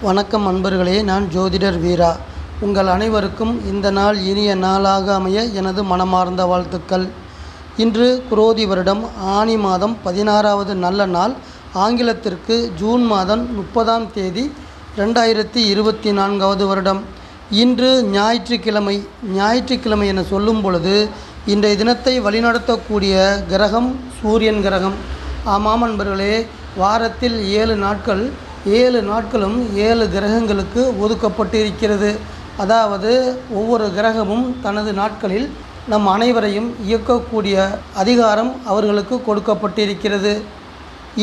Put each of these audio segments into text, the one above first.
வணக்கம் அன்பர்களே, நான் ஜோதிடர் வீரா. உங்கள் அனைவருக்கும் இந்த நாள் இனிய நாளாக அமைய எனது மனமார்ந்த வாழ்த்துக்கள். இன்று குரோதி வருடம் ஆனி மாதம் 16வது நல்ல நாள். ஆங்கிலத்திற்கு ஜூன் மாதம் 30ஆம் தேதி 2024வது வருடம். இன்று ஞாயிற்றுக்கிழமை. ஞாயிற்றுக்கிழமை என சொல்லும் பொழுது இன்றைய தினத்தை வழிநடத்தக்கூடிய கிரகம் சூரியன் கிரகம். ஆமாம் அன்பர்களே, வாரத்தில் 7 நாட்களும் 7 கிரகங்களுக்கு ஒதுக்கப்பட்டு இருக்கிறது. அதாவது ஒவ்வொரு கிரகமும் தனது நாட்களில் நம் அனைவரையும் இயக்கக்கூடிய அதிகாரம் அவர்களுக்கு கொடுக்கப்பட்டிருக்கிறது.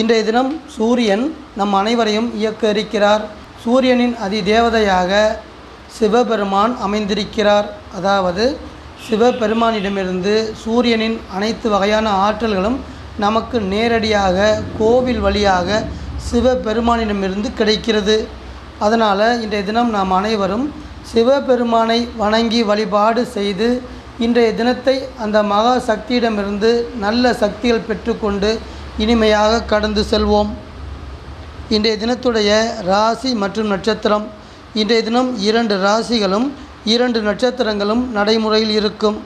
இன்றைய தினம் சூரியன் நம் அனைவரையும் இயக்க இருக்கிறார். சூரியனின் அதிதேவதையாக சிவபெருமான் அமைந்திருக்கிறார். அதாவது சிவபெருமானிடமிருந்து சூரியனின் அனைத்து வகையான ஆற்றல்களும் நமக்கு நேரடியாக கோவில் வழியாக சிவபெருமானிடமிருந்து கிடைக்கிறது. அதனால் இன்றைய தினம் நாம் அனைவரும் சிவபெருமானை வணங்கி வழிபாடு செய்து இன்றைய தினத்தை அந்த மகா சக்தியிடமிருந்து நல்ல சக்திகள் பெற்றுக்கொண்டு இனிமையாக கடந்து செல்வோம். இன்றைய தினத்துடைய ராசி மற்றும் நட்சத்திரம். இன்றைய தினம் 2 ராசிகளும் 2 நட்சத்திரங்களும் நடைமுறையில் இருக்கும்.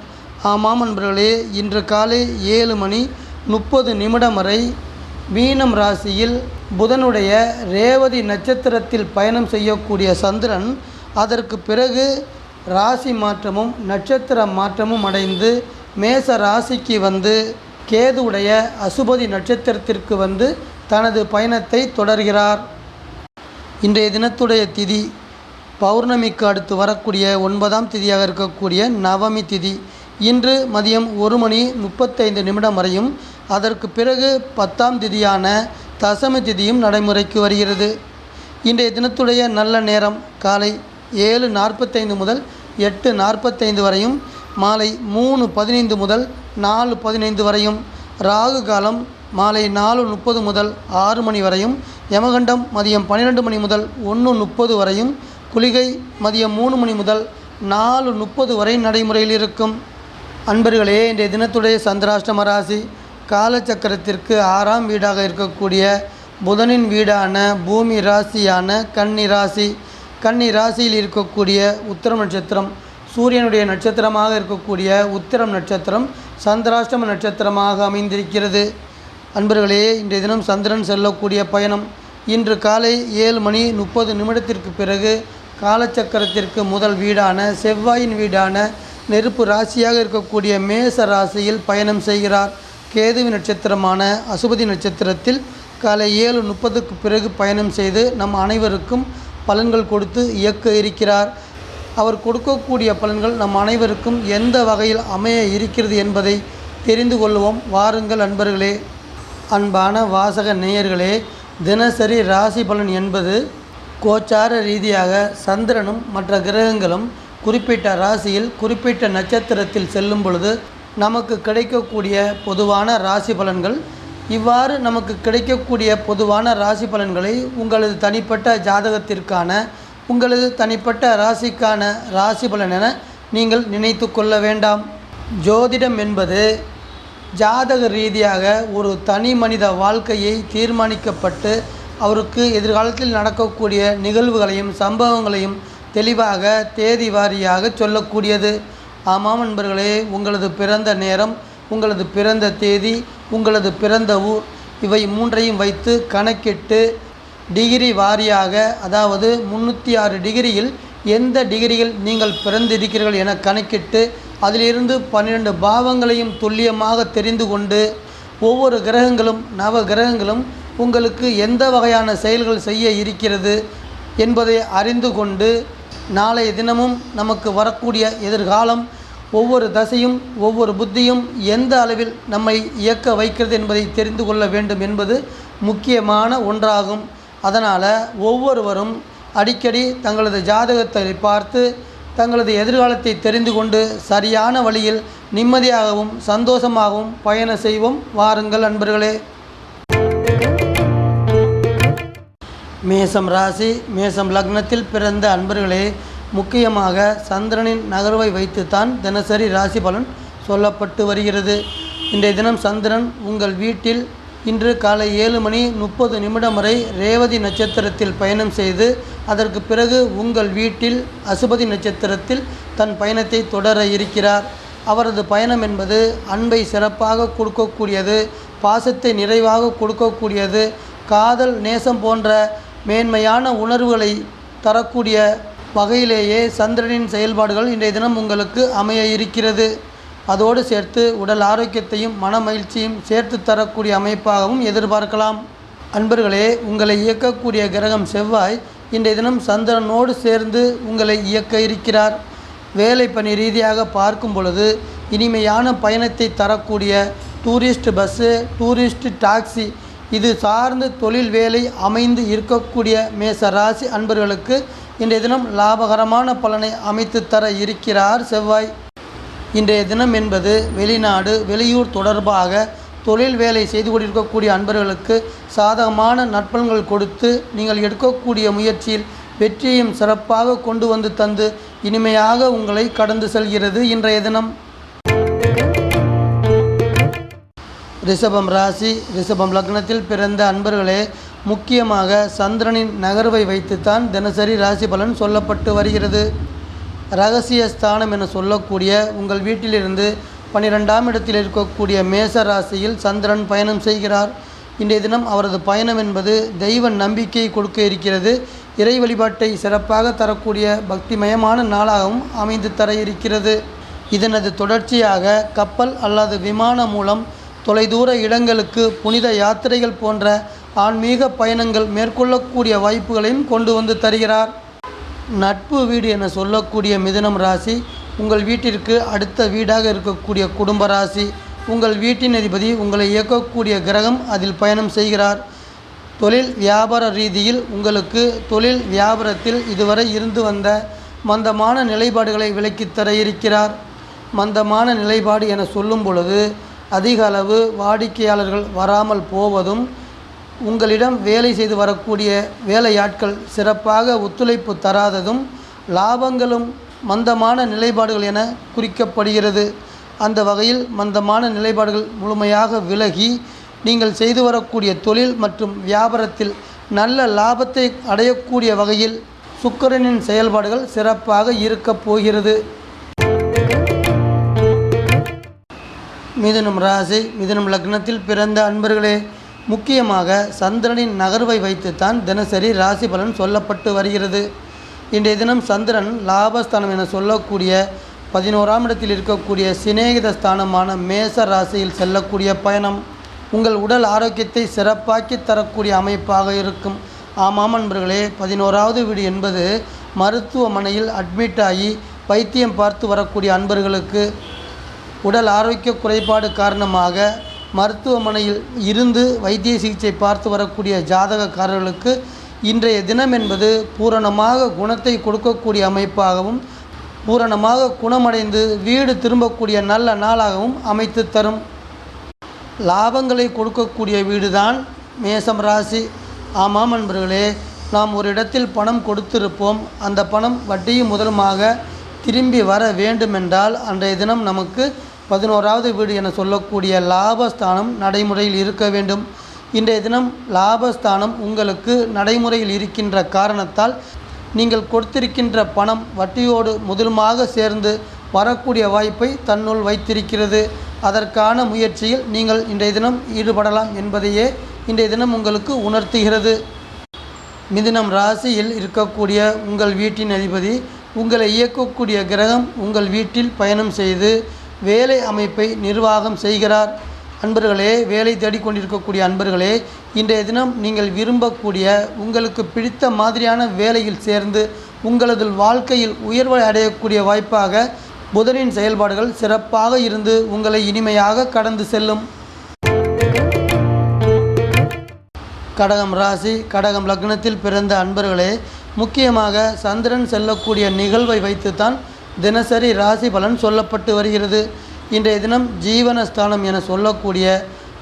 ஆமாம் நண்பர்களே, இன்று காலை 7:30 வரை மீனம் ராசியில் புதனுடைய ரேவதி நட்சத்திரத்தில் பயணம் செய்யக்கூடிய சந்திரன் அதற்கு பிறகு ராசி மாற்றமும் நட்சத்திர மாற்றமும் அடைந்து மேச ராசிக்கு வந்து கேதுவுடைய அசுபதி நட்சத்திரத்திற்கு வந்து தனது பயணத்தை தொடர்கிறார். இன்றைய தினத்துடைய திதி பௌர்ணமிக்கு அடுத்து வரக்கூடிய 9ஆம் திதியாக இருக்கக்கூடிய நவமி திதி. இன்று மதியம் 1:35 வரையும் அதற்கு பிறகு 10ஆம் திதியான தசமி திதியும் நடைமுறைக்கு வருகிறது. இன்றைய தினத்துடைய நல்ல நேரம் காலை 7:45 முதல் 8:45 வரையும், மாலை 3:15 முதல் 4:15 வரையும், ராகு காலம் மாலை 4:30 முதல் 6 மணி வரையும், யமகண்டம் மதியம் 12 மணி முதல் 1:30 வரையும், குளிகை மதியம் 3 மணி முதல் 4:30 வரை நடைமுறையில் இருக்கும். அன்பர்களே, இன்றைய தினத்துடைய சந்திராஷ்டம ராசி காலச்சக்கரத்திற்கு 6ஆம் வீடாக இருக்கக்கூடிய புதனின் வீடான பூமி ராசியான கன்னி ராசி. கன்னி ராசியில் இருக்கக்கூடிய உத்திரம் நட்சத்திரம் சூரியனுடைய நட்சத்திரமாக இருக்கக்கூடிய உத்திரம் நட்சத்திரம் சந்திராஷ்டம நட்சத்திரமாக அமைந்திருக்கிறது. அன்பர்களே, இன்றைய தினம் சந்திரன் செல்லக்கூடிய பயணம். இன்று காலை 7:30 பிறகு காலச்சக்கரத்திற்கு முதல் வீடான செவ்வாயின் வீடான நெருப்பு ராசியாக இருக்கக்கூடிய மேச ராசியில் பயணம் செய்கிறார். கேதுவின் நட்சத்திரமான அசுபதி நட்சத்திரத்தில் காலை 7:30 பிறகு பயணம் செய்து நம் அனைவருக்கும் பலன்கள் கொடுத்து இயக்க இருக்கிறார். அவர் கொடுக்கக்கூடிய பலன்கள் நம் அனைவருக்கும் எந்த வகையில் அமைய இருக்கிறது என்பதை தெரிந்து கொள்வோம். வாருங்கள் அன்பர்களே. அன்பான வாசக நேயர்களே, தினசரி ராசி பலன் என்பது கோச்சார ரீதியாக சந்திரனும் மற்ற கிரகங்களும் குறிப்பிட்ட ராசியில் குறிப்பிட்ட நட்சத்திரத்தில் செல்லும் பொழுது நமக்கு கிடைக்கக்கூடிய பொதுவான ராசி பலன்கள். இவ்வாறு நமக்கு கிடைக்கக்கூடிய பொதுவான ராசி பலன்களை உங்களது தனிப்பட்ட ஜாதகத்திற்கான உங்களது தனிப்பட்ட ராசிக்கான ராசி பலன் என நீங்கள் நினைத்து கொள்ள வேண்டாம். ஜோதிடம் என்பது ஜாதக ரீதியாக ஒரு தனி மனித வாழ்க்கையை தீர்மானிக்கப்பட்டு அவருக்கு எதிர்காலத்தில் நடக்கக்கூடிய நிகழ்வுகளையும் சம்பவங்களையும் தெளிவாக தேதி வாரியாக சொல்லக்கூடியது. ஆமாம் நண்பர்களே, உங்களது பிறந்த நேரம், உங்களது பிறந்த தேதி, உங்களது பிறந்த ஊர், இவை 3ஐயும் வைத்து கணக்கிட்டு டிகிரி வாரியாக, அதாவது 306 டிகிரியில் எந்த டிகிரியில் நீங்கள் பிறந்திருக்கிறீர்கள் என கணக்கிட்டு அதிலிருந்து 12 பாவங்களையும் துல்லியமாக தெரிந்து கொண்டு ஒவ்வொரு கிரகங்களும் நவ கிரகங்களும் உங்களுக்கு எந்த வகையான செயல்கள் செய்ய இருக்கிறது என்பதை அறிந்து கொண்டு நாளைய தினமும் நமக்கு வரக்கூடிய எதிர்காலம் ஒவ்வொரு தசையும் ஒவ்வொரு புத்தியும் எந்த அளவில் நம்மை இயக்க வைக்கிறது என்பதை தெரிந்து கொள்ள வேண்டும் என்பது முக்கியமான ஒன்றாகும். அதனால் ஒவ்வொருவரும் அடிக்கடி தங்களது ஜாதகத்தை பார்த்து தங்களது எதிர்காலத்தை தெரிந்து கொண்டு சரியான வழியில் நிம்மதியாகவும் சந்தோஷமாகவும் பயணம் செய்வோம். வாருங்கள் அன்பர்களே. மேசம் ராசி மேசம் லக்னத்தில் பிறந்த அன்பர்களே, முக்கியமாக சந்திரனின் நகர்வை வைத்துத்தான் தினசரி ராசி பலன் சொல்லப்பட்டு வருகிறது. இன்றைய தினம் சந்திரன் உங்கள் வீட்டில் இன்று காலை 7:30 வரை ரேவதி நட்சத்திரத்தில் பயணம் செய்து அதற்கு பிறகு உங்கள் வீட்டில் அசுபதி நட்சத்திரத்தில் தன் பயணத்தை தொடர இருக்கிறார். அவரது பயணம் என்பது அன்பை சிறப்பாக கொடுக்கக்கூடியது, பாசத்தை நிறைவாக கொடுக்கக்கூடியது, காதல் நேசம் போன்ற மேன்மையான உணர்வுகளை தரக்கூடிய வகையிலேயே சந்திரனின் செயல்பாடுகள் இன்றைய தினம் உங்களுக்கு அமைய இருக்கிறது. அதோடு சேர்த்து உடல் ஆரோக்கியத்தையும் மன மகிழ்ச்சியும் சேர்த்து தரக்கூடிய அமைப்பாகவும் எதிர்பார்க்கலாம். அன்பர்களே, உங்களை இயக்கக்கூடிய கிரகம் செவ்வாய் இன்றைய தினம் சந்திரனோடு சேர்ந்து உங்களை இயக்க இருக்கிறார். வேலை பணி ரீதியாக பார்க்கும் பொழுது இனிமையான பயணத்தை தரக்கூடிய டூரிஸ்ட் பஸ்ஸு, டூரிஸ்ட் டாக்ஸி இது சார்ந்து தொழில் வேலை அமைந்து இருக்கக்கூடிய மேச ராசி அன்பர்களுக்கு இன்றைய தினம் லாபகரமான பலனை அமைத்து தர இருக்கிறார் செவ்வாய். இன்றைய தினம் என்பது வெளிநாடு வெளியூர் தொடர்பாக தொழில் வேலை செய்து கொண்டிருக்கக்கூடிய அன்பர்களுக்கு சாதகமான நற்பலன்கள் கொடுத்து நீங்கள் எடுக்கக்கூடிய முயற்சியில் வெற்றியையும் சிறப்பாக கொண்டு வந்து தந்து இனிமையாக உங்களை கடந்து செல்கிறது இன்றைய தினம். ரிஷபம் ராசி, ரிஷபம் லக்னத்தில் பிறந்த அன்பர்களே, முக்கியமாக சந்திரனின் நகர்வை வைத்துத்தான் தினசரி ராசி பலன் சொல்லப்பட்டு வருகிறது. இரகசிய ஸ்தானம் என சொல்லக்கூடிய உங்கள் வீட்டிலிருந்து 12ஆம் இடத்தில் இருக்கக்கூடிய மேச ராசியில் சந்திரன் பயணம் செய்கிறார். இன்றைய தினம் அவரது பயணம் என்பது தெய்வ நம்பிக்கையை கொடுக்க இருக்கிறது. இறை வழிபாட்டை சிறப்பாக தரக்கூடிய பக்திமயமான நாளாகவும் அமைந்து தர இருக்கிறது. இதனது தொடர்ச்சியாக கப்பல் அல்லது விமானம் மூலம் தொலைதூர இடங்களுக்கு புனித யாத்திரைகள் போன்ற ஆன்மீக பயணங்கள் மேற்கொள்ளக்கூடிய வாய்ப்புகளையும் கொண்டு வந்து தருகிறார். நட்பு வீடு என சொல்லக்கூடிய மிதுனம் ராசி உங்கள் வீட்டிற்கு அடுத்த வீடாக இருக்கக்கூடிய குடும்ப ராசி. உங்கள் வீட்டின் அதிபதி உங்களை இயக்கக்கூடிய கிரகம் அதில் பயணம் செய்கிறார். தொழில் வியாபார ரீதியில் உங்களுக்கு தொழில் வியாபாரத்தில் இதுவரை இருந்து வந்த மந்தமான நிலைப்பாடுகளை விலக்கித் தர இருக்கிறார். மந்தமான நிலைப்பாடு என சொல்லும் பொழுது அதிக அளவு வாடிக்கையாளர்கள் வராமல் போவதும், உங்களிடம் வேலை செய்து வரக்கூடிய வேலையாட்கள் சிறப்பாக ஒத்துழைப்பு தராததும், லாபங்களும் மந்தமான நிலைப்பாடுகள் என குறிக்கப்படுகிறது. அந்த வகையில் மந்தமான நிலைப்பாடுகள் முழுமையாக விலகி நீங்கள் செய்து வரக்கூடிய தொழில் மற்றும் வியாபாரத்தில் நல்ல லாபத்தை அடையக்கூடிய வகையில் சுக்கிரனின் செயல்பாடுகள் சிறப்பாக இருக்கப் போகிறது. மிதுனம் ராசி, மிதுனம் லக்னத்தில் பிறந்த அன்பர்களே, முக்கியமாக சந்திரனின் நகர்வை வைத்துத்தான் தினசரி ராசி பலன் சொல்லப்பட்டு வருகிறது. இன்றைய தினம் சந்திரன் லாபஸ்தானம் என சொல்லக்கூடிய 11ஆம் இடத்தில் இருக்கக்கூடிய சிநேகித ஸ்தானமான மேச ராசியில் செல்லக்கூடிய பயணம் உங்கள் உடல் ஆரோக்கியத்தை சிறப்பாக்கி தரக்கூடிய அமைப்பாக இருக்கும். ஆமாம் அன்பர்களே, 11ஆவது வீடு என்பது மருத்துவமனையில் அட்மிட் ஆகி வைத்தியம் பார்த்து வரக்கூடிய அன்பர்களுக்கு, உடல் ஆரோக்கிய குறைபாடு காரணமாக மருத்துவமனையில் இருந்து வைத்திய சிகிச்சை பார்த்து வரக்கூடிய ஜாதகக்காரர்களுக்கு இன்றைய தினம் என்பது பூரணமாக குணத்தை கொடுக்கக்கூடிய அமைப்பாகவும் பூரணமாக குணமடைந்து வீடு திரும்பக்கூடிய நல்ல நாளாகவும் அமைத்து தரும். லாபங்களை கொடுக்கக்கூடிய வீடுதான் மேசம் ராசி. ஆமாம் அன்பர்களே, நாம் ஒரு இடத்தில் பணம் கொடுத்திருப்போம். அந்த பணம் வட்டியும் முதலுமாக திரும்பி வர வேண்டுமென்றால் அன்றைய தினம் நமக்கு 11ஆவது வீடு என சொல்லக்கூடிய லாபஸ்தானம் நடைமுறையில் இருக்க வேண்டும். இன்றைய தினம் லாபஸ்தானம் உங்களுக்கு நடைமுறையில் இருக்கின்ற காரணத்தால் நீங்கள் கொடுத்திருக்கின்ற பணம் வட்டியோடு முதலுமாக சேர்ந்து வரக்கூடிய வாய்ப்பை தன்னுள் வைத்திருக்கிறது. அதற்கான முயற்சியில் நீங்கள் இன்றைய தினம் ஈடுபடலாம் என்பதையே இன்றைய தினம் உங்களுக்கு உணர்த்துகிறது. மிதுனம் ராசியில் இருக்கக்கூடிய உங்கள் வீட்டின் அதிபதி உங்களை இயக்கக்கூடிய கிரகம் உங்கள் வீட்டில் பயணம் செய்து வேலை அமைப்பை நிர்வாகம் செய்கிறார். அன்பர்களே, வேலை தேடிக்கொண்டிருக்கக்கூடிய அன்பர்களே, இன்றைய தினம் நீங்கள் விரும்பக்கூடிய உங்களுக்கு பிடித்த மாதிரியான வேலையில் சேர்ந்து உங்களது வாழ்க்கையில் உயர்வை அடையக்கூடிய வாய்ப்பாக புதனின் செயல்பாடுகள் சிறப்பாக இருந்து உங்களை இனிமையாக கடந்து செல்லும். கடகம் ராசி, கடகம் லக்னத்தில் பிறந்த அன்பர்களே, முக்கியமாக சந்திரன் செல்லக்கூடிய நிகழ்வை வைத்துத்தான் தினசரி ராசி பலன் சொல்லப்பட்டு வருகிறது. இன்றைய தினம் ஜீவனஸ்தானம் என சொல்லக்கூடிய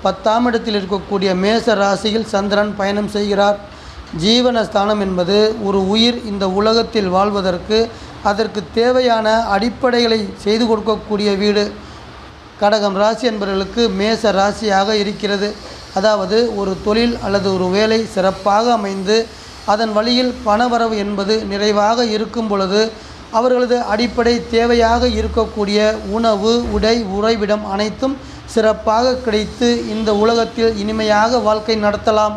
10ஆம் இடத்தில் இருக்கக்கூடிய மேச ராசியில் சந்திரன் பயணம் செய்கிறார். ஜீவனஸ்தானம் என்பது ஒரு உயிர் இந்த உலகத்தில் வாழ்வதற்கு அதற்கு தேவையான அடிப்படைகளை செய்து கொடுக்கக்கூடிய வீடு. கடகம் ராசி என்பவர்களுக்கு மேச ராசியாக இருக்கிறது. அதாவது ஒரு தொழில் அல்லது ஒரு வேலை சிறப்பாக அமைந்து அதன் வழியில் பணவரவு என்பது நிறைவாக இருக்கும் பொழுது அவர்களது அடிப்படை தேவையாக இருக்கக்கூடிய உணவு, உடை, உறைவிடம் அனைத்தும் சிறப்பாக கிடைத்து இந்த உலகத்தில் இனிமையாக வாழ்க்கை நடத்தலாம்.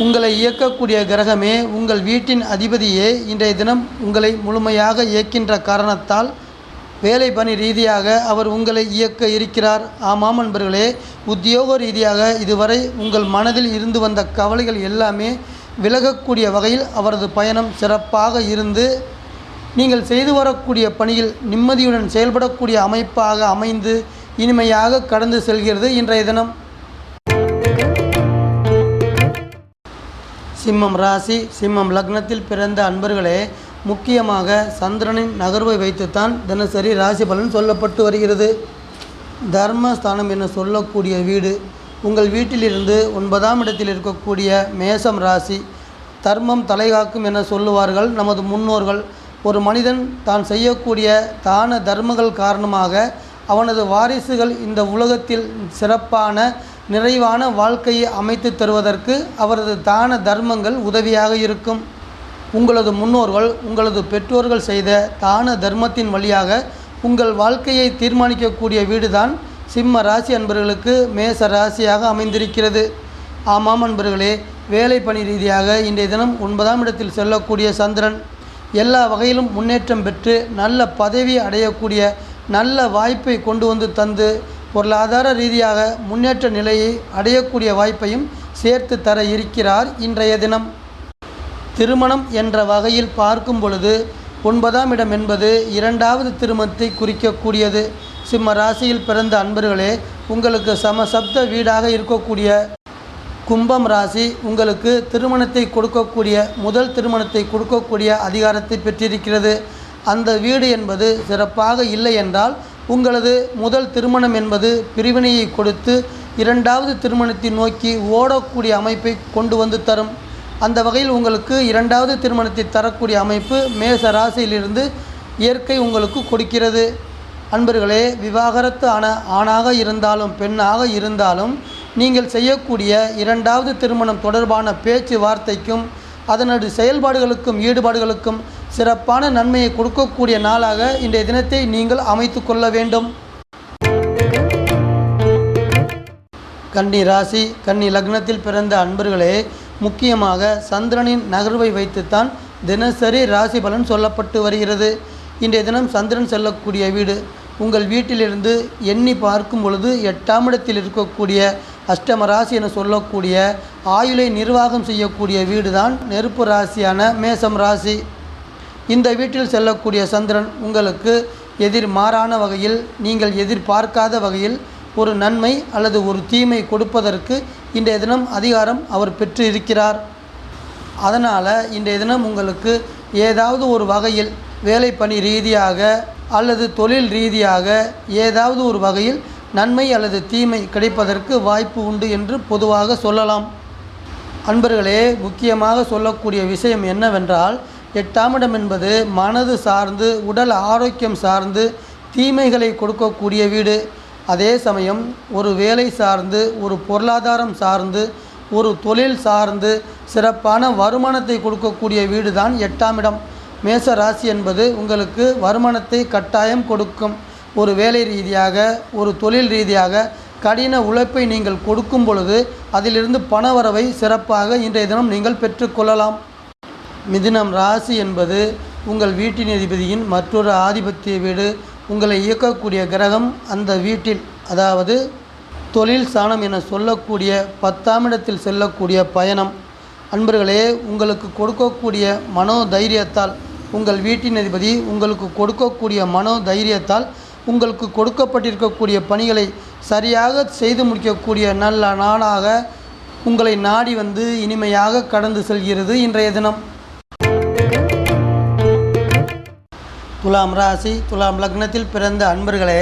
உங்களை இயக்கக்கூடிய கிரகமே உங்கள் வீட்டின் அதிபதியே இன்றைய தினம் உங்களை முழுமையாக இயக்கின்ற காரணத்தால் வேலை பணி ரீதியாக அவர் உங்களை இயக்க இருக்கிறார். ஆமாம் நண்பர்களே, உத்தியோக ரீதியாக இதுவரை உங்கள் மனதில் இருந்து வந்த கவலைகள் எல்லாமே விலகக்கூடிய வகையில் அவரது பயணம் சிறப்பாக இருந்து நீங்கள் செய்து வரக்கூடிய பணியில் நிம்மதியுடன் செயல்படக்கூடிய அமைப்பாக அமைந்து இனிமையாக கடந்து செல்கிறது இன்றைய தினம். சிம்மம் ராசி, சிம்மம் லக்னத்தில் பிறந்த அன்பர்களே, முக்கியமாக சந்திரனின் நகர்வை வைத்துத்தான் தினசரி ராசி பலன் சொல்லப்பட்டு வருகிறது. தர்மஸ்தானம் என சொல்லக்கூடிய வீடு உங்கள் வீட்டிலிருந்து 9ஆம் இடத்தில் இருக்கக்கூடிய மேசம் ராசி. தர்மம் தலைகாக்கும் என சொல்லுவார்கள் நமது முன்னோர்கள். ஒரு மனிதன் தான் செய்யக்கூடிய தான தர்மங்கள் காரணமாக அவனது வாரிசுகள் இந்த உலகத்தில் சிறப்பான நிறைவான வாழ்க்கையை அமைத்து தருவதற்கு அவரது தான தர்மங்கள் உதவியாக இருக்கும். உங்களது முன்னோர்கள், உங்களது பெற்றோர்கள் செய்த தான தர்மத்தின் வழியாக உங்கள் வாழ்க்கையை தீர்மானிக்கக்கூடிய வீடுதான் சிம்ம ராசி அன்பர்களுக்கு மேச ராசியாக அமைந்திருக்கிறது. ஆமாம் அன்பர்களே, வேலை பணி ரீதியாக இன்றைய தினம் 9ஆம் இடத்தில் செல்லக்கூடிய சந்திரன் எல்லா வகையிலும் முன்னேற்றம் பெற்று நல்ல பதவி அடையக்கூடிய நல்ல வாய்ப்பை கொண்டு வந்து தந்து பொருளாதார ரீதியாக முன்னேற்ற நிலையை அடையக்கூடிய வாய்ப்பையும் சேர்த்து தர இருக்கிறார் இன்றைய தினம். திருமணம் என்ற வகையில் பார்க்கும் பொழுது 9ஆம் இடம் என்பது 2வது திருமணத்தை குறிக்கக்கூடியது. சிம்ம ராசியில் பிறந்த அன்பர்களே, உங்களுக்கு சமசப்த வீடாக இருக்கக்கூடிய கும்பம் ராசி உங்களுக்கு திருமணத்தை கொடுக்கக்கூடிய முதல் திருமணத்தை கொடுக்கக்கூடிய அதிகாரத்தை பெற்றிருக்கிறது. அந்த வீடு என்பது சிறப்பாக இல்லை என்றால் உங்களது முதல் திருமணம் என்பது பிரிவினையை கொடுத்து 2வது திருமணத்தை நோக்கி ஓடக்கூடிய அமைப்பை கொண்டு வந்து தரும். அந்த வகையில் உங்களுக்கு 2வது திருமணத்தை தரக்கூடிய அமைப்பு மேச ராசியிலிருந்து இயற்கை உங்களுக்கு கொடுக்கிறது. அன்பர்களே, விவாகரத்து ஆணாக இருந்தாலும் பெண்ணாக இருந்தாலும் நீங்கள் செய்யக்கூடிய 2வது திருமணம் தொடர்பான பேச்சுவார்த்தைக்கும் அதனது செயல்பாடுகளுக்கும் ஈடுபாடுகளுக்கும் சிறப்பான நன்மையை கொடுக்கக்கூடிய நாளாக இன்றைய தினத்தை நீங்கள் அமைத்து கொள்ள வேண்டும். கன்னி ராசி, கன்னி லக்னத்தில் பிறந்த அன்பர்களே, முக்கியமாக சந்திரனின் நகர்வை வைத்துத்தான் தினசரி ராசி பலன் சொல்லப்பட்டு வருகிறது. இன்றைய தினம் சந்திரன் செல்லக்கூடிய வீடு உங்கள் வீட்டிலிருந்து எண்ணி பார்க்கும் பொழுது 8ஆம் இடத்தில் இருக்கக்கூடிய அஷ்டம ராசி என சொல்லக்கூடிய ஆயுளை நிர்வாகம் செய்யக்கூடிய வீடு தான் நெருப்பு ராசியான மேசம் ராசி. இந்த வீட்டில் செல்லக்கூடிய சந்திரன் உங்களுக்கு எதிர்மாறான வகையில் நீங்கள் எதிர்பார்க்காத வகையில் ஒரு நன்மை அல்லது ஒரு தீமை கொடுப்பதற்கு இன்றைய தினம் அதிகாரம் அவர் பெற்று இருக்கிறார். அதனால் இன்றைய தினம் உங்களுக்கு ஏதாவது ஒரு வகையில் வேலை பணி ரீதியாக அல்லது தொழில் ரீதியாக ஏதாவது ஒரு வகையில் நன்மை அல்லது தீமை கிடைப்பதற்கு வாய்ப்பு உண்டு என்று பொதுவாக சொல்லலாம். அன்பர்களே, முக்கியமாக சொல்லக்கூடிய விஷயம் என்னவென்றால் 8ஆம் இடம் என்பது மனது சார்ந்து உடல் ஆரோக்கியம் சார்ந்து தீமைகளை கொடுக்கக்கூடிய வீடு. அதே சமயம் ஒரு வேலை சார்ந்து ஒரு பொருளாதாரம் சார்ந்து ஒரு தொழில் சார்ந்து சிறப்பான வருமானத்தை கொடுக்கக்கூடிய வீடு தான் 8ஆம் இடம். மேச ராசி என்பது உங்களுக்கு வருமானத்தை கட்டாயம் கொடுக்கும். ஒரு வேலை ரீதியாக ஒரு தொழில் ரீதியாக கடின உழைப்பை நீங்கள் கொடுக்கும் பொழுது அதிலிருந்து பணவரவை சிறப்பாக இன்றைய தினம் நீங்கள் பெற்றுக்கொள்ளலாம். மிதுனம் ராசி என்பது உங்கள் வீட்டின் அதிபதியின் மற்றொரு ஆதிபத்திய வீடு. உங்களை இயக்கக்கூடிய கிரகம் அந்த வீட்டில், அதாவது தொழில் ஸ்தானம் என சொல்லக்கூடிய 10ஆம் இடத்தில் செல்லக்கூடிய பயணம். அன்பர்களே, உங்களுக்கு கொடுக்கக்கூடிய மனோதைரியத்தால் உங்கள் வீட்டின் அதிபதி உங்களுக்கு கொடுக்கக்கூடிய மனோதைரியத்தால் உங்களுக்கு கொடுக்கப்பட்டிருக்கக்கூடிய பணிகளை சரியாக செய்து முடிக்கக்கூடிய நல்ல நாளாக உங்களை நாடி வந்து இனிமையாக கடந்து செல்கிறது இன்றைய தினம். துலாம் ராசி, துலாம் லக்னத்தில் பிறந்த அன்பர்களே,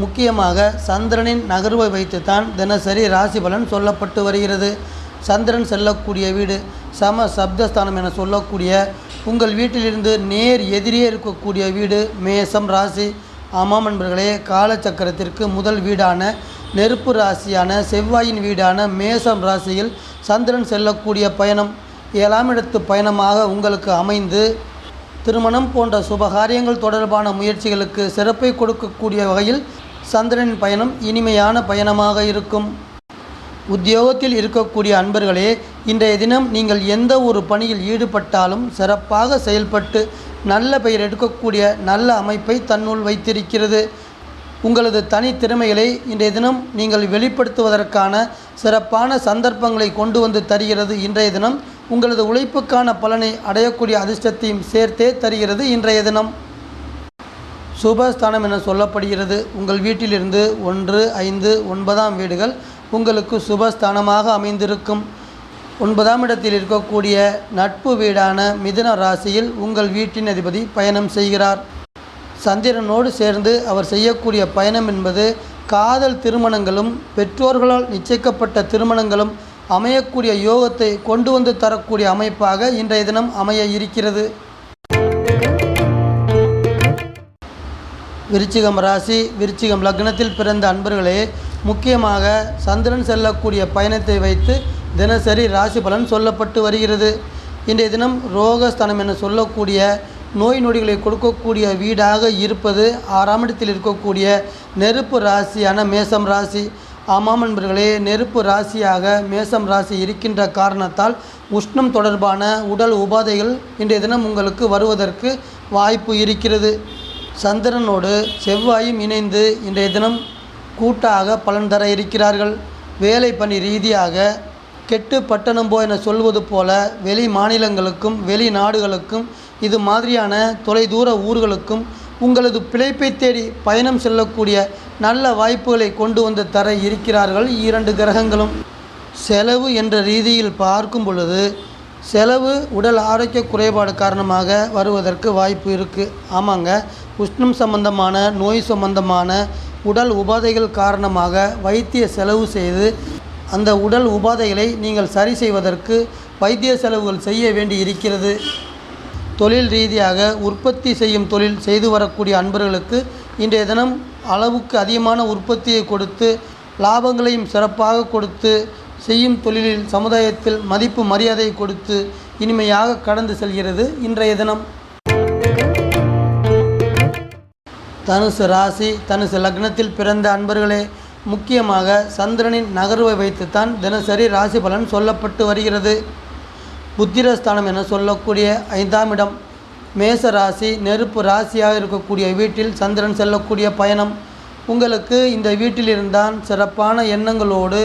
முக்கியமாக சந்திரனின் நகர்வை வைத்துத்தான் தினசரி ராசி பலன் சொல்லப்பட்டு வருகிறது. சந்திரன் செல்லக்கூடிய வீடு சம சப்தஸ்தானம் என சொல்லக்கூடிய உங்கள் வீட்டிலிருந்து நேர் எதிரே இருக்கக்கூடிய வீடு மேசம் ராசி. ஆமாம் நண்பர்களே, காலச்சக்கரத்திற்கு முதல் வீடான நெருப்பு ராசியான செவ்வாயின் வீடான மேசம் ராசியில் சந்திரன் செல்லக்கூடிய பயணம் 7ஆம் இடத்து பயணமாக உங்களுக்கு அமைந்து திருமணம் போன்ற சுபகாரியங்கள் தொடர்பான முயற்சிகளுக்கு சிறப்பை கொடுக்கக்கூடிய வகையில் சந்திரனின் பயணம் இனிமையான பயணமாக இருக்கும். உத்தியோகத்தில் இருக்கக்கூடிய அன்பர்களே, இன்றைய தினம் நீங்கள் எந்த ஒரு பணியில் ஈடுபட்டாலும் சிறப்பாக செயல்பட்டு நல்ல பெயர் எடுக்கக்கூடிய நல்ல அமைப்பை தன்னுள் வைத்திருக்கிறது. உங்களது தனித்திறமைகளை இன்றைய தினம் நீங்கள் வெளிப்படுத்துவதற்கான சிறப்பான சந்தர்ப்பங்களை கொண்டு வந்து தருகிறது. இன்றைய தினம் உங்களது உழைப்புக்கான பலனை அடையக்கூடிய அதிர்ஷ்டத்தையும் சேர்த்தே தருகிறது. இன்றைய தினம் சுபஸ்தானம் என சொல்லப்படுகிறது. உங்கள் வீட்டிலிருந்து 1, 5, 9ஆம் வீடுகள் உங்களுக்கு சுபஸ்தானமாக அமைந்திருக்கும். 9ஆம் இடத்தில் இருக்கக்கூடிய நட்பு வீடான மிதுன ராசியில் உங்கள் வீட்டின் அதிபதி பயணம் செய்கிறார். சந்திரனோடு சேர்ந்து அவர் செய்யக்கூடிய பயணம் என்பது காதல் திருமணங்களும் பெற்றோர்களால் நிச்சயிக்கப்பட்ட திருமணங்களும் அமையக்கூடிய யோகத்தை கொண்டு வந்து தரக்கூடிய அமைப்பாக இன்றைய தினம் அமைய இருக்கிறது. விருச்சிகம் ராசி, விருச்சிகம் லக்னத்தில் பிறந்த அன்பர்களே, முக்கியமாக சந்திரன் செல்லக்கூடிய பயணத்தை வைத்து தினசரி ராசி பலன் சொல்லப்பட்டு வருகிறது. இன்றைய தினம் ரோகஸ்தானம் என சொல்லக்கூடிய நோய் நொடிகளை கொடுக்கக்கூடிய வீடாக இருப்பது 6ஆம் இடத்தில் இருக்கக்கூடிய நெருப்பு ராசியான மேசம் ராசி. ஆமாம் நண்பர்களே, நெருப்பு ராசியாக மேசம் ராசி இருக்கின்ற காரணத்தால் உஷ்ணம் தொடர்பான உடல் உபாதைகள் இன்றைய தினம் உங்களுக்கு வருவதற்கு வாய்ப்பு இருக்கிறது. சந்திரனோடு செவ்வாயும் இணைந்து இன்றைய தினம் கூட்டாக பலன் தர இருக்கிறார்கள். வேலை பணி ரீதியாக கெட்டு பட்டணம் போ என சொல்வது போல வெளி மாநிலங்களுக்கும் வெளிநாடுகளுக்கும் இது மாதிரியான தொலைதூர ஊர்களுக்கும் உங்களது பிழைப்பை தேடி பயணம் செல்லக்கூடிய நல்ல வாய்ப்புகளை கொண்டு வந்து தர இருக்கிறார்கள் 2 கிரகங்களும். செலவு என்ற ரீதியில் பார்க்கும் பொழுது செலவு உடல் ஆரோக்கிய குறைபாடு காரணமாக வருவதற்கு வாய்ப்பு இருக்குது. ஆமாங்க, உஷ்ணம் சம்பந்தமான நோய் சம்பந்தமான உடல் உபாதைகள் காரணமாக வைத்திய செலவு செய்து அந்த உடல் உபாதைகளை நீங்கள் சரி செய்வதற்கு வைத்திய செலவுகள் செய்ய வேண்டி இருக்கிறது. தொழில் ரீதியாக உற்பத்தி செய்யும் தொழில் செய்து வரக்கூடிய அன்பர்களுக்கு இன்றைய தினம் அளவுக்கு அதிகமான உற்பத்தியை கொடுத்து லாபங்களையும் சிறப்பாக கொடுத்து செய்யும் தொழிலில் சமுதாயத்தில் மதிப்பு மரியாதை கொடுத்து இனிமையாக கடந்து செல்கிறது இன்றைய தினம். தனுசு ராசி, தனுசு லக்னத்தில் பிறந்த அன்பர்களே, முக்கியமாக சந்திரனின் நகர்வை வைத்துத்தான் தினசரி ராசி பலன் சொல்லப்பட்டு வருகிறது. புத்திரஸ்தானம் என சொல்லக்கூடிய 5ஆம் இடம் மேச ராசி, நெருப்பு ராசியாக இருக்கக்கூடிய வீட்டில் சந்திரன் செல்லக்கூடிய பயணம் உங்களுக்கு இந்த வீட்டில் இருந்தால் சிறப்பான எண்ணங்களோடு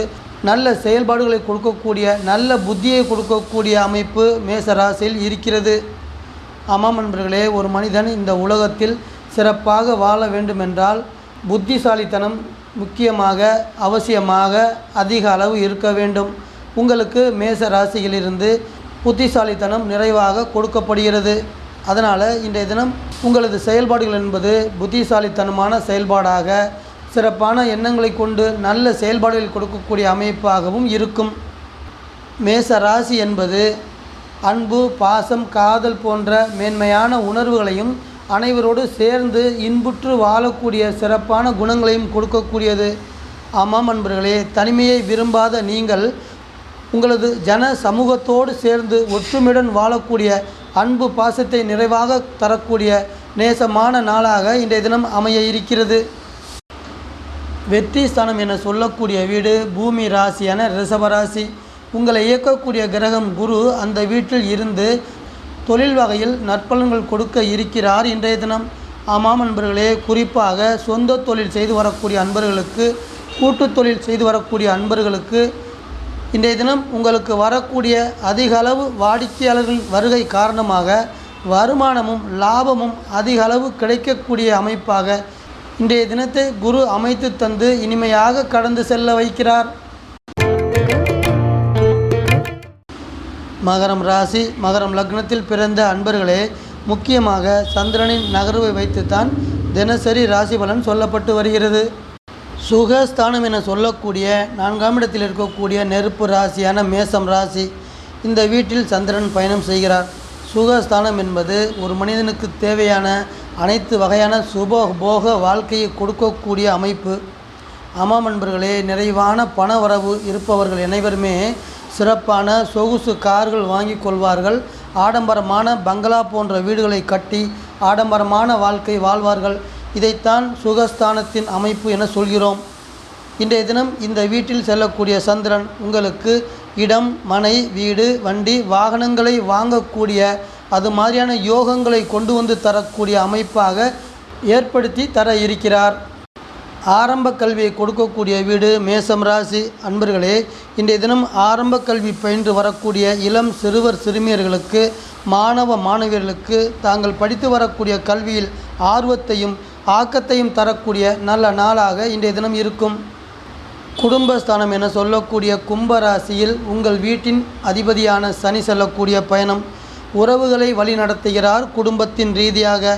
நல்ல செயல்பாடுகளை கொடுக்கக்கூடிய நல்ல புத்தியை கொடுக்கக்கூடிய அமைப்பு மேச ராசியில் இருக்கிறது. ஆமாம் நண்பர்களே, ஒரு மனிதன் இந்த உலகத்தில் சிறப்பாக வாழ வேண்டுமென்றால் புத்திசாலித்தனம் முக்கியமாக அவசியமாக அதிக அளவு இருக்க வேண்டும். உங்களுக்கு மேச ராசியிலிருந்து புத்திசாலித்தனம் நிறைவாக கொடுக்கப்படுகிறது. அதனால் இன்றைய தினம் உங்களது செயல்பாடுகள் என்பது புத்திசாலித்தனமான செயல்பாடாக சிறப்பான எண்ணங்களை கொண்டு நல்ல செயல்பாடுகள் கொடுக்கக்கூடிய அமைப்பாகவும் இருக்கும். மேச ராசி என்பது அன்பு, பாசம், காதல் போன்ற மேன்மையான உணர்வுகளையும் அனைவரோடு சேர்ந்து இன்புற்று வாழக்கூடிய சிறப்பான குணங்களையும் கொடுக்கக்கூடியது. ஆமாம் அன்பர்களே, தனிமையை விரும்பாத நீங்கள் உங்களது ஜன சமூகத்தோடு சேர்ந்து ஒற்றுமையுடன் வாழக்கூடிய அன்பு பாசத்தை நிறைவாக தரக்கூடிய நேசமான நாளாக இன்றைய தினம் அமைய இருக்கிறது. வெற்றி ஸ்தானம் என சொல்லக்கூடிய வீடு பூமி ராசியான ரிஷபராசி. உங்களை இயக்கக்கூடிய கிரகம் குரு அந்த வீட்டில் இருந்து தொழில் வகையில் நற்பலன்கள் கொடுக்க இருக்கிறார் இன்றைய தினம். ஆமாம் அன்பர்களே, குறிப்பாக சொந்த தொழில் செய்து வரக்கூடிய அன்பர்களுக்கு, கூட்டு தொழில் செய்து வரக்கூடிய அன்பர்களுக்கு இன்றைய தினம் உங்களுக்கு வரக்கூடிய அதிக அளவு வாடிக்கையாளர்கள் வருகை காரணமாக வருமானமும் லாபமும் அதிக அளவு கிடைக்கக்கூடிய அமைப்பாக இன்றைய தினத்தை குரு அமைத்து தந்து இனிமையாக கடந்து செல்ல வைக்கிறார். மகரம் ராசி, மகரம் லக்னத்தில் பிறந்த அன்பர்களே, முக்கியமாக சந்திரனின் நகர்வை வைத்துத்தான் தினசரி ராசி பலன் சொல்லப்பட்டு வருகிறது. சுகஸ்தானம் என சொல்லக்கூடிய 4ஆம் இடத்தில் இருக்கக்கூடிய நெருப்பு ராசியான மேசம் ராசி, இந்த வீட்டில் சந்திரன் பயணம் செய்கிறார். சுகஸ்தானம் என்பது ஒரு மனிதனுக்கு தேவையான அனைத்து வகையான சுப போக வாழ்க்கையை கொடுக்கக்கூடிய அமைப்பு. ஆமாம் நண்பர்களே, நிறைவான பண வரவு இருப்பவர்கள் அனைவருமே சிறப்பான சொகுசு கார்கள் வாங்கி கொள்வார்கள். ஆடம்பரமான பங்களா போன்ற வீடுகளை கட்டி ஆடம்பரமான வாழ்க்கை வாழ்வார்கள். இதைத்தான் சுகஸ்தானத்தின் அமைப்பு என சொல்கிறோம். இன்றைய தினம் இந்த வீட்டில் செல்லக்கூடிய சந்திரன் உங்களுக்கு இடம், மனை, வீடு, வண்டி, வாகனங்களை வாங்கக்கூடிய அது மாதிரியான யோகங்களை கொண்டு வந்து தரக்கூடிய அமைப்பாக ஏற்படுத்தி தர இருக்கிறார். ஆரம்ப கல்வியை கொடுக்கக்கூடிய வீடு மேசம் ராசி அன்பர்களே, இன்றைய தினம் ஆரம்ப கல்வி பயின்று வரக்கூடிய இளம் சிறுவர் சிறுமியர்களுக்கு, மாணவ மாணவியர்களுக்கு தாங்கள் படித்து வரக்கூடிய கல்வியில் ஆர்வத்தையும் ஆக்கத்தையும் தரக்கூடிய நல்ல நாளாக இன்றைய தினம் இருக்கும். குடும்பஸ்தானம் என சொல்லக்கூடிய கும்பராசியில் உங்கள் வீட்டின் அதிபதியான சனி செல்லக்கூடிய பயணம் உறவுகளை வழி நடத்துகிறார் குடும்பத்தின் ரீதியாக.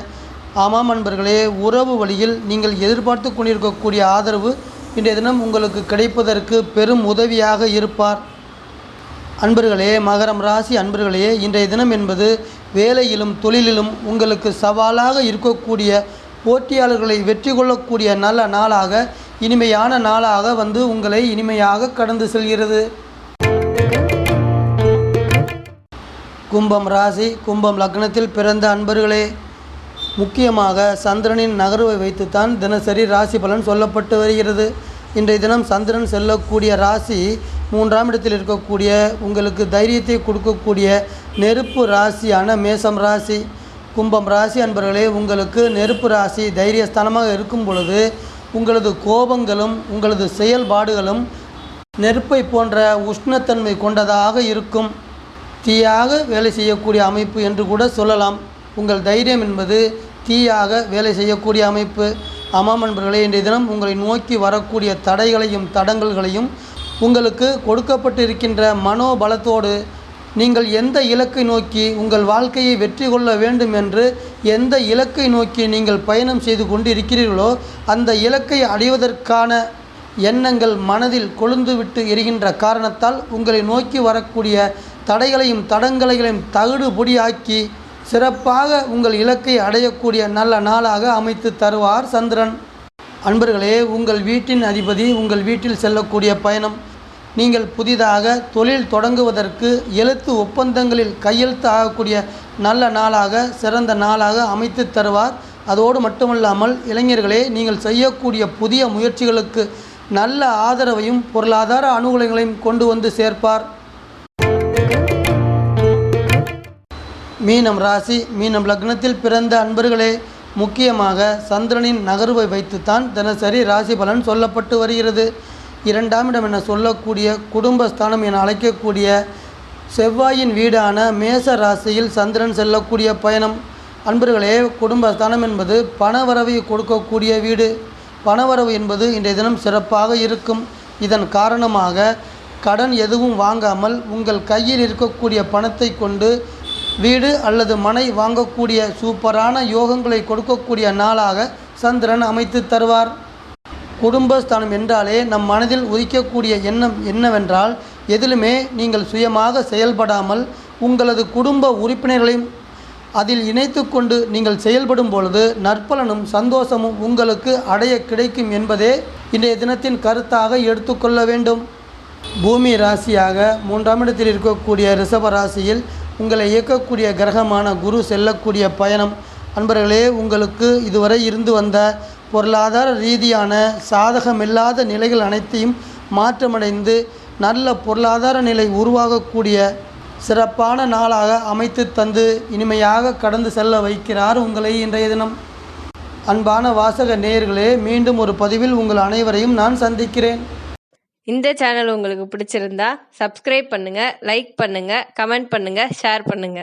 ஆமாம் அன்பர்களே, உறவு வழியில் நீங்கள் எதிர்பார்த்து கொண்டிருக்கக்கூடிய ஆதரவு இன்றைய தினம் உங்களுக்கு கிடைப்பதற்கு பெரும் உதவியாக இருப்பார். அன்பர்களே, மகரம் ராசி அன்பர்களே, இன்றைய தினம் என்பது வேலையிலும் தொழிலிலும் உங்களுக்கு சவாலாக இருக்கக்கூடிய போட்டியாளர்களை வெற்றி கொள்ளக்கூடிய நல்ல நாளாக, இனிமையான நாளாக வந்து உங்களை இனிமையாக கடந்து செல்கிறது. கும்பம் ராசி கும்பம் லக்னத்தில் பிறந்த அன்பர்களே, முக்கியமாக சந்திரனின் நகர்வை வைத்துத்தான் தினசரி ராசி பலன் சொல்லப்பட்டு வருகிறது. இன்றைய தினம் சந்திரன் செல்லக்கூடிய ராசி 3ஆம் இடத்தில் இருக்கக்கூடிய உங்களுக்கு தைரியத்தை கொடுக்கக்கூடிய நெருப்பு ராசியான மேசம் ராசி. கும்பம் ராசி அன்பர்களே, உங்களுக்கு நெருப்பு ராசி தைரியஸ்தானமாக இருக்கும் பொழுது உங்களது கோபங்களும் உங்களது செயல்பாடுகளும் நெருப்பை போன்ற உஷ்ணத்தன்மை கொண்டதாக இருக்கும். தீயாக வேலை செய்யக்கூடிய அமைப்பு என்று கூட சொல்லலாம். உங்கள் தைரியம் என்பது தீயாக வேலை செய்யக்கூடிய அமைப்பு. ஆமாம் நண்பர்களே, இன்றைய தினம் உங்களை நோக்கி வரக்கூடிய தடைகளையும் தடங்கல்களையும் உங்களுக்கு கொடுக்கப்பட்டு இருக்கின்ற மனோபலத்தோடு நீங்கள் எந்த இலக்கை நோக்கி உங்கள் வாழ்க்கையை வெற்றி கொள்ள வேண்டும் என்று எந்த இலக்கை நோக்கி நீங்கள் பயணம் செய்து கொண்டு இருக்கிறீர்களோ அந்த இலக்கை அடைவதற்கான எண்ணங்கள் மனதில் கொழுந்துவிட்டு எரிகின்ற காரணத்தால் உங்களை நோக்கி வரக்கூடிய தடைகளையும் தடங்களையும் தகுடு பொடியாக்கி சிறப்பாக உங்கள் இலக்கை அடையக்கூடிய நல்ல நாளாக அமைத்து தருவார் சந்திரன். அன்பர்களே, உங்கள் வீட்டின் அதிபதி உங்கள் வீட்டில் செல்லக்கூடிய பயணம் நீங்கள் புதிதாக தொழில் தொடங்குவதற்கு எழுத்து ஒப்பந்தங்களில் கையெழுத்து ஆகக்கூடிய நல்ல நாளாக சிறந்த நாளாக அமைத்து தருவார். அதோடு மட்டுமல்லாமல் இளைஞர்களே, நீங்கள் செய்யக்கூடிய புதிய முயற்சிகளுக்கு நல்ல ஆதரவையும் பொருளாதார அனுகூலங்களையும் கொண்டு வந்து சேர்ப்பார். மீனம் ராசி மீனம் லக்னத்தில் பிறந்த அன்பர்களே, முக்கியமாக சந்திரனின் நகர்வை வைத்துத்தான் தினசரி ராசி பலன் சொல்லப்பட்டு வருகிறது. 2ஆம் இடம் என சொல்லக்கூடிய குடும்பஸ்தானம் என அழைக்கக்கூடிய செவ்வாயின் வீடான மேச ராசியில் சந்திரன் செல்லக்கூடிய பயணம். அன்பர்களே, குடும்பஸ்தானம் என்பது பணவரவை கொடுக்கக்கூடிய வீடு. பணவரவு என்பது இன்றைய தினம் சிறப்பாக இருக்கும். இதன் காரணமாக கடன் எதுவும் வாங்காமல் உங்கள் கையில் இருக்கக்கூடிய பணத்தை கொண்டு வீடு அல்லது மனை வாங்கக்கூடிய சூப்பரான யோகங்களை கொடுக்கக்கூடிய நாளாக சந்திரன் அமைத்து தருவார். குடும்பஸ்தானம் என்றாலே நம் மனதில் உதிக்கக்கூடிய எண்ணம் என்னவென்றால், எதிலுமே நீங்கள் சுயமாக செயல்படாமல் உங்களது குடும்ப உறுப்பினர்களையும் அதில் இணைத்து கொண்டு நீங்கள் செயல்படும் பொழுது நற்பலனும் சந்தோஷமும் உங்களுக்கு அடைய கிடைக்கும் என்பதே இன்றைய தினத்தின் கருத்தாக எடுத்துக்கொள்ள வேண்டும். பூமி ராசியாக 3ஆம் இடத்தில் இருக்கக்கூடிய ரிஷப ராசியில் உங்களை இயக்கக்கூடிய கிரகமான குரு செல்லக்கூடிய பயணம். அன்பர்களே, உங்களுக்கு இதுவரை இருந்து வந்த பொருளாதார ரீதியான சாதகமில்லாத நிலைகள் அனைத்தையும் மாற்றமடைந்து நல்ல பொருளாதார நிலை உருவாகக்கூடிய சிறப்பான நாளாக அமைத்து தந்து இனிமையாக கடந்து செல்ல வைக்கிறார் உங்களை இன்றைய தினம். அன்பான வாசக நேயர்களே, மீண்டும் ஒரு பதிவில் உங்கள் அனைவரையும் நான் சந்திக்கிறேன். இந்த சேனல் உங்களுக்கு பிடிச்சிருந்தா சப்ஸ்கிரைப் பண்ணுங்க, லைக் பண்ணுங்க, கமெண்ட் பண்ணுங்க, ஷேர் பண்ணுங்க.